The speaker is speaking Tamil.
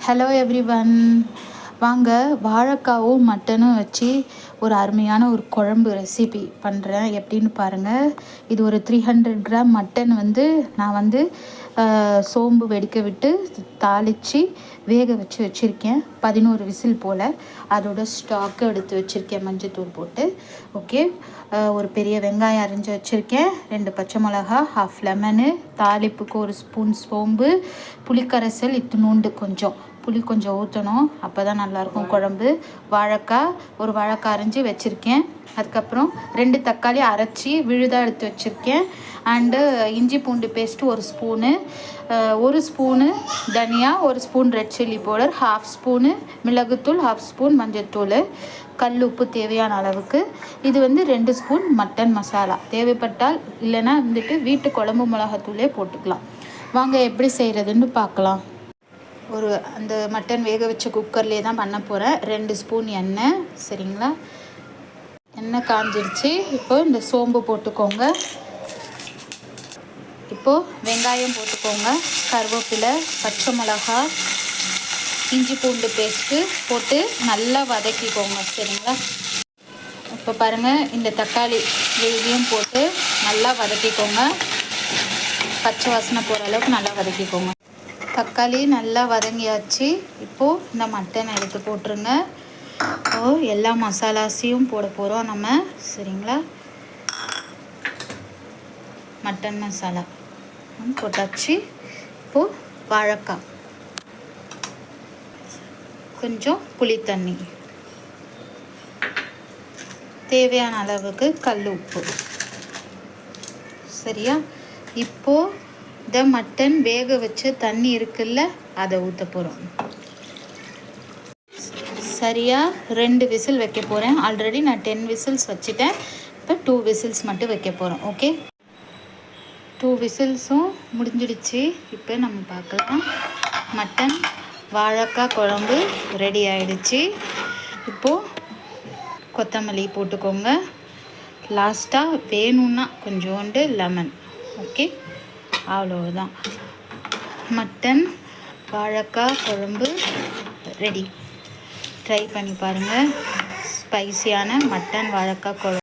ஹலோ எவ்ரிவன், வாங்க வாழைக்காவும் மட்டனும் வச்சு ஒரு அருமையான ஒரு குழம்பு ரெசிபி பண்ணுறேன். எப்படின்னு பாருங்கள். இது ஒரு 300 கிராம் மட்டன் நான் சோம்பு வெடிக்க விட்டு தாளித்து வேக வச்சு வச்சுருக்கேன். 11 விசில் போல். அதோட ஸ்டாக்கு எடுத்து வச்சுருக்கேன் மஞ்சத்தூள் போட்டு. ஓகே, ஒரு பெரிய வெங்காயம் அரிஞ்சு வச்சுருக்கேன், 2 பச்சை மிளகா, 1/2 லெமனு, தாளிப்புக்கு 1 ஸ்பூன் சோம்பு, புளிக்கரைசல் இத்தினூண்டு, கொஞ்சம் புளி கொஞ்சம் ஊற்றணும், அப்போ தான் நல்லாயிருக்கும் குழம்பு. ஒரு வாழைக்காய் அரைஞ்சி வச்சுருக்கேன். அதுக்கப்புறம் 2 தக்காளி அரைச்சி விழுதாக எடுத்து வச்சுருக்கேன். அண்டு இஞ்சி பூண்டு பேஸ்ட்டு 1 ஸ்பூனு, 1 ஸ்பூனு தனியா, 1 spoon red chilli powder, 1/2 spoon மிளகுத்தூள், 1/2 ஸ்பூன் மஞ்சள்தூள், கல் உப்பு தேவையான அளவுக்கு. இது 2 ஸ்பூன் மட்டன் மசாலா, தேவைப்பட்டால் இல்லைன்னா வீட்டு குழம்பு மிளகாத்தூளே போட்டுக்கலாம். வாங்க எப்படி செய்கிறதுன்னு பார்க்கலாம். அந்த மட்டன் வேக வச்ச குக்கர்லேயே தான் பண்ண போகிறேன். 2 ஸ்பூன் எண்ணெய், சரிங்களா? எண்ணெய் காஞ்சிடுச்சு. இப்போது இந்த சோம்பு போட்டுக்கோங்க. இப்போது வெங்காயம் போட்டுக்கோங்க, கருவேப்பிலை, பச்சை மிளகா, இஞ்சி பூண்டு பேஸ்ட்டு போட்டு நல்லா வதக்கிக்கோங்க, சரிங்களா? இப்போ பாருங்கள், இந்த தக்காளி இதையும் போட்டு நல்லா வதக்கிக்கோங்க. பச்சை வாசனை போகிற அளவுக்கு நல்லா வதக்கிக்கோங்க. தக்காளி நல்லா வதங்கியாச்சு. இப்போது இந்த மட்டன் எடுத்து போட்டுருங்க. இப்போது எல்லா மசாலாஸையும் போட போகிறோம் நம்ம, சரிங்களா? மட்டன் மசாலா போட்டாச்சு. இப்போது வாழைக்காய், கொஞ்சம் புளி தண்ணி, தேவையான அளவுக்கு கல் உப்பு, சரியா? இப்போது இந்த மட்டன் வேக வச்சு தண்ணி இருக்குல்ல, அதை ஊற்ற போகிறோம். சரியாக 2 விசில் வைக்க போகிறேன். ஆல்ரெடி நான் 10 விசில்ஸ் வச்சுட்டேன். இப்போ 2 விசில்ஸ் மட்டும் வைக்க போகிறோம். ஓகே, 2 விசில்ஸும் முடிஞ்சிடுச்சு. இப்போ நம்ம பார்க்கலாம். மட்டன் வாழைக்காய் குழம்பு ரெடி ஆகிடுச்சு. இப்போது கொத்தமல்லி போட்டுக்கோங்க. லாஸ்ட்டாக வேணும்னா கொஞ்சோண்டு லெமன். ஓகே, அவ்வளோதான். மட்டன் வாழைக்காய் குழம்பு ரெடி. ட்ரை பண்ணி பாருங்கள். ஸ்பைசியான மட்டன் வாழைக்காய் குழம்பு.